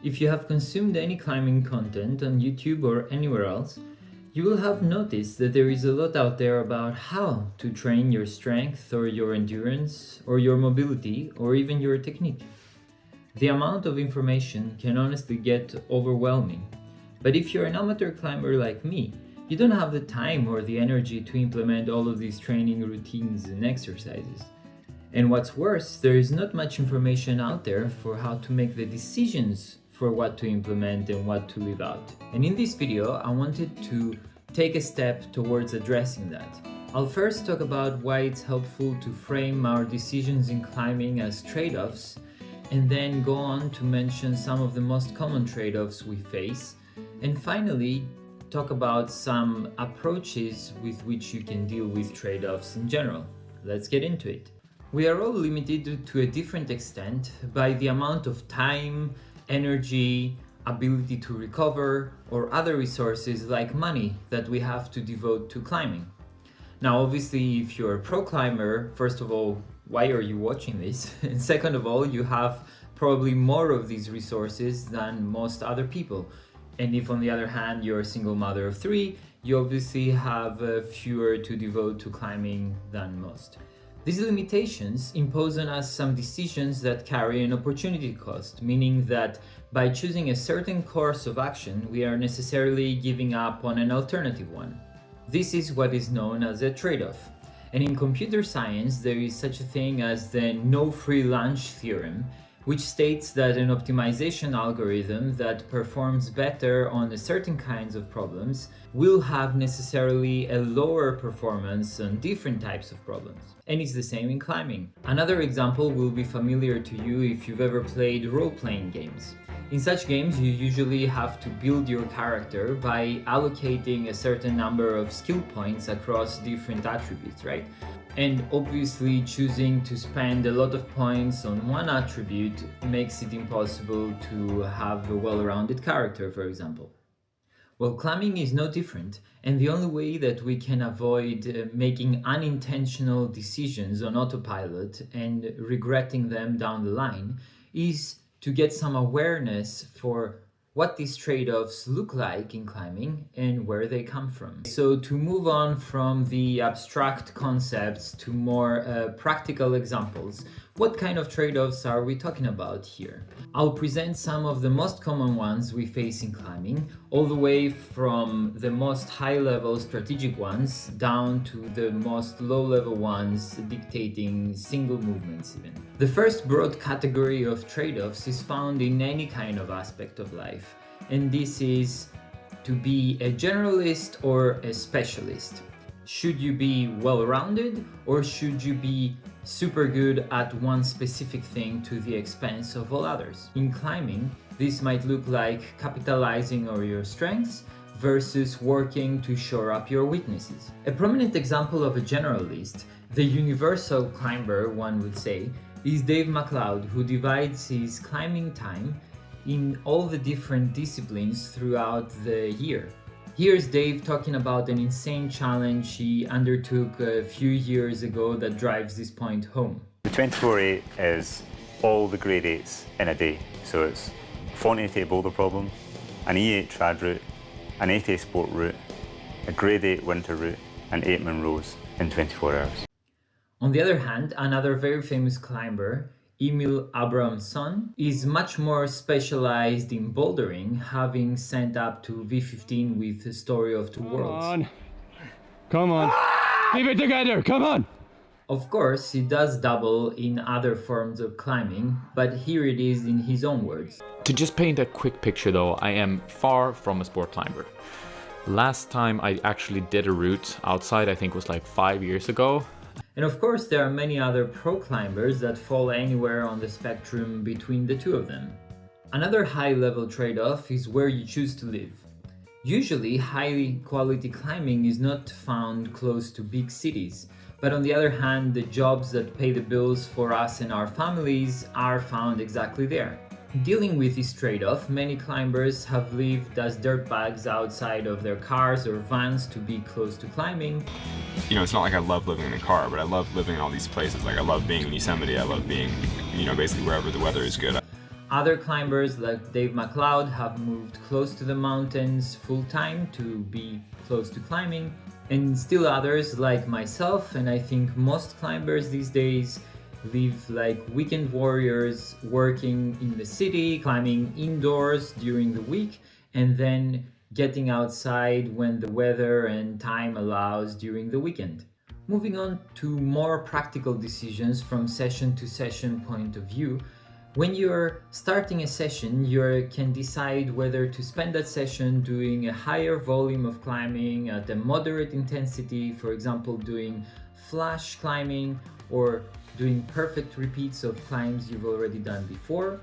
If you have consumed any climbing content on YouTube or anywhere else, you will have noticed that there is a lot out there about how to train your strength or your endurance or your mobility or even your technique. The amount of information can honestly get overwhelming, but if you're an amateur climber like me, you don't have the time or the energy to implement all of these training routines and exercises. And what's worse, there is not much information out there for how to make the decisions for what to implement and what to leave out. And in this video, I wanted to take a step towards addressing that. I'll first talk about why it's helpful to frame our decisions in climbing as trade-offs, and then go on to mention some of the most common trade-offs we face, and finally talk about some approaches with which you can deal with trade-offs in general. Let's get into it. We are all limited to a different extent by the amount of time, energy, ability to recover, or other resources like money that we have to devote to climbing. Now, obviously, if you're a pro climber, first of all, why are you watching this? And second of all, you have probably more of these resources than most other people. And if on the other hand, you're a single mother of three, you obviously have fewer to devote to climbing than most. These limitations impose on us some decisions that carry an opportunity cost, meaning that by choosing a certain course of action, we are necessarily giving up on an alternative one. This is what is known as a trade-off. And in computer science, there is such a thing as the no free lunch theorem, which states that an optimization algorithm that performs better on certain kinds of problems will have necessarily a lower performance on different types of problems. And it's the same in climbing. Another example will be familiar to you if you've ever played role-playing games. In such games, you usually have to build your character by allocating a certain number of skill points across different attributes, right? And obviously choosing to spend a lot of points on one attribute makes it impossible to have a well-rounded character, for example. Well, climbing is no different, and the only way that we can avoid making unintentional decisions on autopilot and regretting them down the line is to get some awareness for what these trade-offs look like in climbing and where they come from. So to move on from the abstract concepts to more practical examples, what kind of trade-offs are we talking about here? I'll present some of the most common ones we face in climbing, all the way from the most high-level strategic ones down to the most low-level ones dictating single movements even. The first broad category of trade-offs is found in any kind of aspect of life, and this is to be a generalist or a specialist. Should you be well-rounded, or should you be super good at one specific thing to the expense of all others? In climbing, this might look like capitalizing on your strengths versus working to shore up your weaknesses. A prominent example of a generalist, the universal climber, one would say, is Dave MacLeod, who divides his climbing time in all the different disciplines throughout the year. Here's Dave talking about an insane challenge he undertook a few years ago that drives this point home. The 24-8 is all the grade 8s in a day. So it's 48 boulder problem, an E8 trad route, an 8A sport route, a grade 8 winter route, and 8 Monroes in 24 hours. On the other hand, another very famous climber, Emil Abrahamsson, is much more specialized in bouldering, having sent up to V15 with the Story of Two Worlds. Come on, keep it together, come on! Of course, he does double in other forms of climbing, but here it is in his own words. To just paint a quick picture though, I am far from a sport climber. Last time I actually did a route outside, I think was like 5 years ago. And of course, there are many other pro climbers that fall anywhere on the spectrum between the two of them. Another high-level trade-off is where you choose to live. Usually, high-quality climbing is not found close to big cities, but on the other hand, the jobs that pay the bills for us and our families are found exactly there. Dealing with this trade-off, many climbers have lived as dirtbags outside of their cars or vans to be close to climbing. You know, it's not like I love living in a car, but I love living in all these places. Like I love being in Yosemite, I love being, basically wherever the weather is good. Other climbers like Dave MacLeod have moved close to the mountains full time to be close to climbing, and still others like myself, and I think most climbers these days, live like weekend warriors, working in the city, climbing indoors during the week, and then getting outside when the weather and time allows during the weekend. Moving on to more practical decisions from session to session point of view, when you're starting a session, you can decide whether to spend that session doing a higher volume of climbing at a moderate intensity, for example, doing flash climbing, or doing perfect repeats of climbs you've already done before.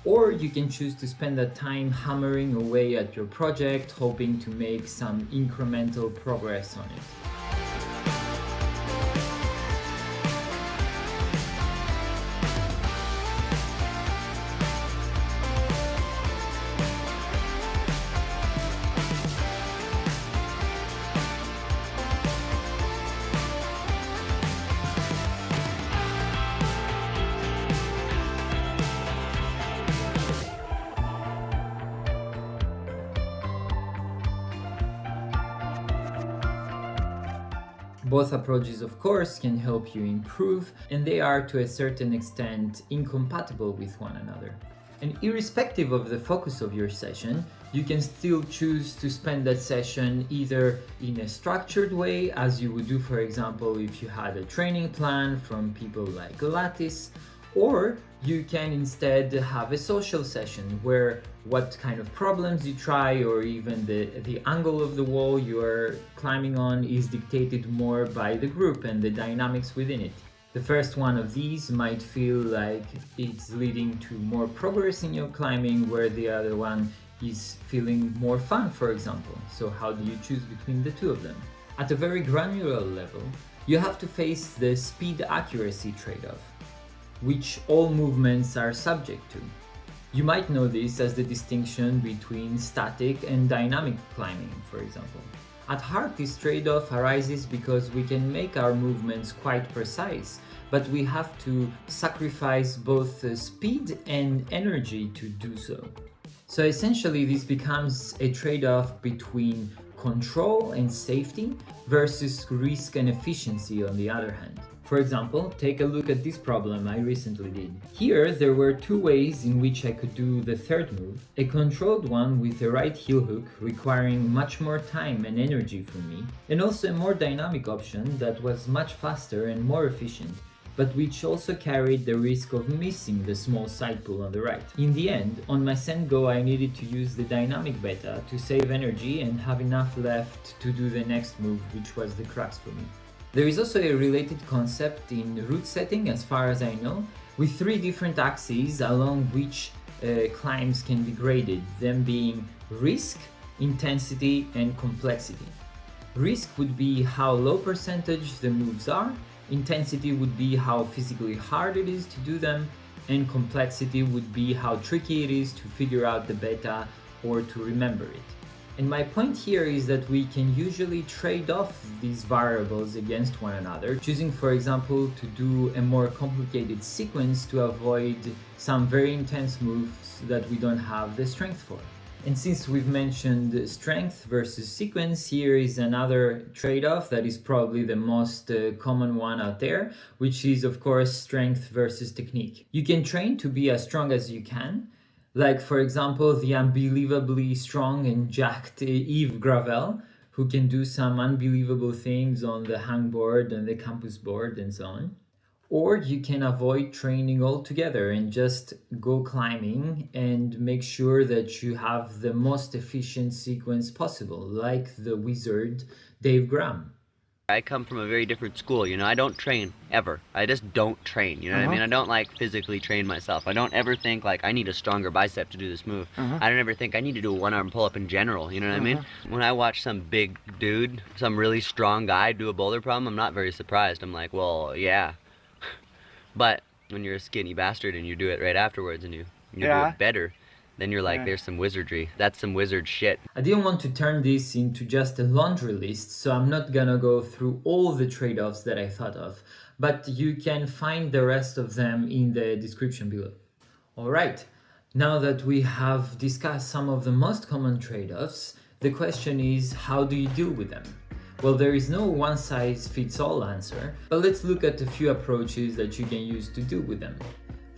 Or you can choose to spend that time hammering away at your project, hoping to make some incremental progress on it. Both approaches, of course, can help you improve, and they are to a certain extent incompatible with one another. And irrespective of the focus of your session, you can still choose to spend that session either in a structured way, as you would do, for example, if you had a training plan from people like Lattice, or you can instead have a social session where what kind of problems you try, or even the angle of the wall you are climbing on, is dictated more by the group and the dynamics within it. The first one of these might feel like it's leading to more progress in your climbing, where the other one is feeling more fun, for example. So how do you choose between the two of them? At a very granular level, you have to face the speed-accuracy trade-off, which all movements are subject to. You might know this as the distinction between static and dynamic climbing, for example. At heart, this trade-off arises because we can make our movements quite precise, but we have to sacrifice both speed and energy to do so. So essentially, this becomes a trade-off between control and safety versus risk and efficiency on the other hand. For example, take a look at this problem I recently did. Here, there were two ways in which I could do the third move. A controlled one with a right heel hook requiring much more time and energy from me, and also a more dynamic option that was much faster and more efficient, but which also carried the risk of missing the small side pull on the right. In the end, on my send go, I needed to use the dynamic beta to save energy and have enough left to do the next move, which was the crags for me. There is also a related concept in route setting, as far as I know, with three different axes along which climbs can be graded, them being risk, intensity, and complexity. Risk would be how low percentage the moves are, intensity would be how physically hard it is to do them, and complexity would be how tricky it is to figure out the beta or to remember it. And my point here is that we can usually trade off these variables against one another, choosing, for example, to do a more complicated sequence to avoid some very intense moves that we don't have the strength for. And since we've mentioned strength versus sequence, here is another trade-off that is probably the most common one out there, which is, of course, strength versus technique. You can train to be as strong as you can, like, for example, the unbelievably strong and jacked Yves Gravel, who can do some unbelievable things on the hangboard and the campus board and so on. Or you can avoid training altogether and just go climbing and make sure that you have the most efficient sequence possible, like the wizard Dave Graham. I come from a very different school, you know, I don't train, ever. I just don't train, you know what I mean? I don't like physically train myself. I don't ever think like I need a stronger bicep to do this move. I don't ever think I need to do a one-arm pull-up in general, you know what I mean? When I watch some big dude, some really strong guy do a boulder problem, I'm not very surprised. I'm like, well, yeah. But when you're a skinny bastard and you do it right afterwards and you do it better, then you're like, there's some wizardry. That's some wizard shit. I didn't want to turn this into just a laundry list, so I'm not gonna go through all the trade-offs that I thought of, but you can find the rest of them in the description below. Alright, now that we have discussed some of the most common trade-offs, the question is, how do you deal with them? Well, there is no one-size-fits-all answer, but let's look at a few approaches that you can use to deal with them.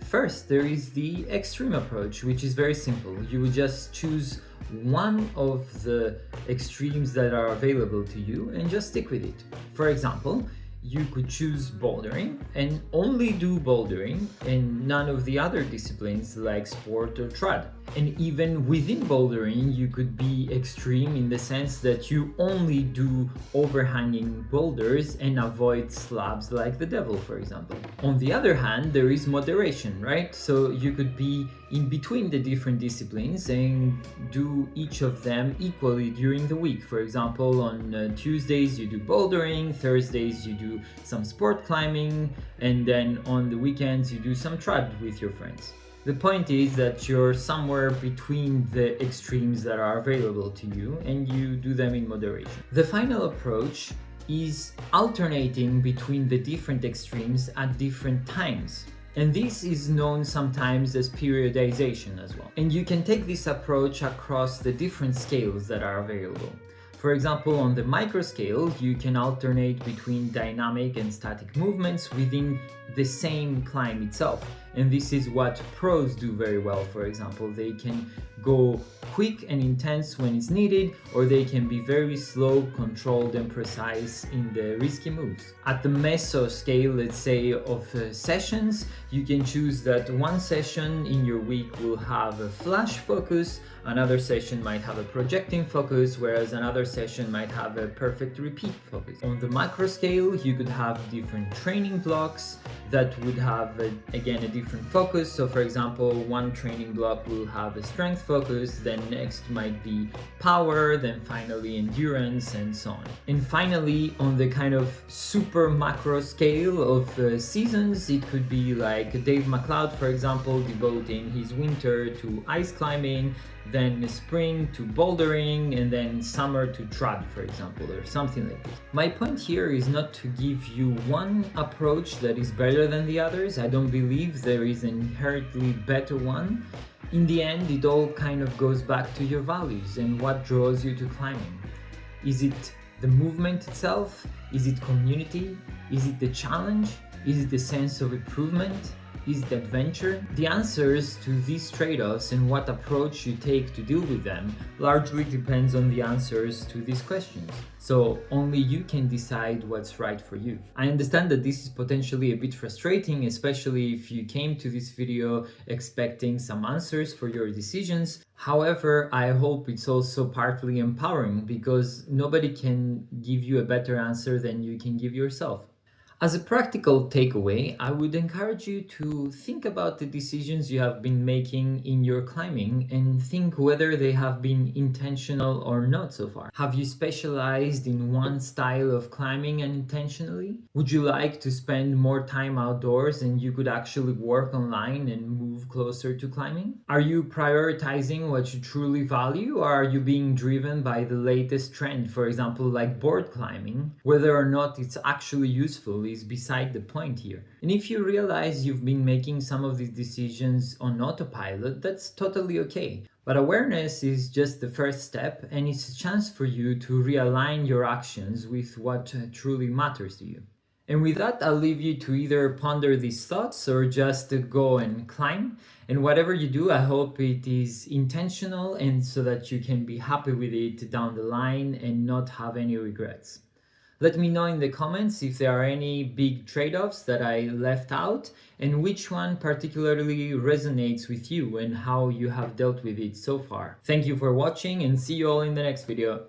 First, there is the extreme approach, which is very simple. You would just choose one of the extremes that are available to you and just stick with it. For example, you could choose bouldering and only do bouldering and none of the other disciplines like sport or trad. And even within bouldering, you could be extreme in the sense that you only do overhanging boulders and avoid slabs like the devil, for example. On the other hand, there is moderation, right? So you could be in between the different disciplines and do each of them equally during the week. For example, on Tuesdays you do bouldering, Thursdays you do some sport climbing, and then on the weekends you do some trad with your friends. The point is that you're somewhere between the extremes that are available to you and you do them in moderation. The final approach is alternating between the different extremes at different times. And this is known sometimes as periodization as well. And you can take this approach across the different scales that are available. For example, on the micro scale, you can alternate between dynamic and static movements within the same climb itself. And this is what pros do very well, for example. They can go quick and intense when it's needed, or they can be very slow, controlled and precise in the risky moves. At the meso scale, let's say, of sessions, you can choose that one session in your week will have a flash focus, another session might have a projecting focus, whereas another session might have a perfect repeat focus. On the macro scale, you could have different training blocks that would have, again, a different focus. So for example, one training block will have a strength focus, then next might be power, then finally endurance, and so on. And finally, on the kind of super macro scale of seasons, it could be like Dave McLeod, for example, devoting his winter to ice climbing, then spring to bouldering, and then summer to trad, for example, or something like this. My point here is not to give you one approach that is better than the others. I don't believe there is an inherently better one. In the end, it all kind of goes back to your values and what draws you to climbing. Is it the movement itself? Is it community? Is it the challenge? Is it the sense of improvement? Is it adventure? The answers to these trade-offs and what approach you take to deal with them largely depends on the answers to these questions. So only you can decide what's right for you. I understand that this is potentially a bit frustrating, especially if you came to this video expecting some answers for your decisions. However, I hope it's also partly empowering because nobody can give you a better answer than you can give yourself. As a practical takeaway, I would encourage you to think about the decisions you have been making in your climbing and think whether they have been intentional or not so far. Have you specialized in one style of climbing unintentionally? Would you like to spend more time outdoors and you could actually work online and move closer to climbing? Are you prioritizing what you truly value, or are you being driven by the latest trend, for example, like board climbing? Whether or not it's actually useful is beside the point here. And if you realize you've been making some of these decisions on autopilot, that's totally okay. But awareness is just the first step, and it's a chance for you to realign your actions with what truly matters to you. And with that, I'll leave you to either ponder these thoughts or just go and climb. And whatever you do, I hope it is intentional and so that you can be happy with it down the line and not have any regrets. Let me know in the comments if there are any big trade-offs that I left out and which one particularly resonates with you and how you have dealt with it so far. Thank you for watching and see you all in the next video.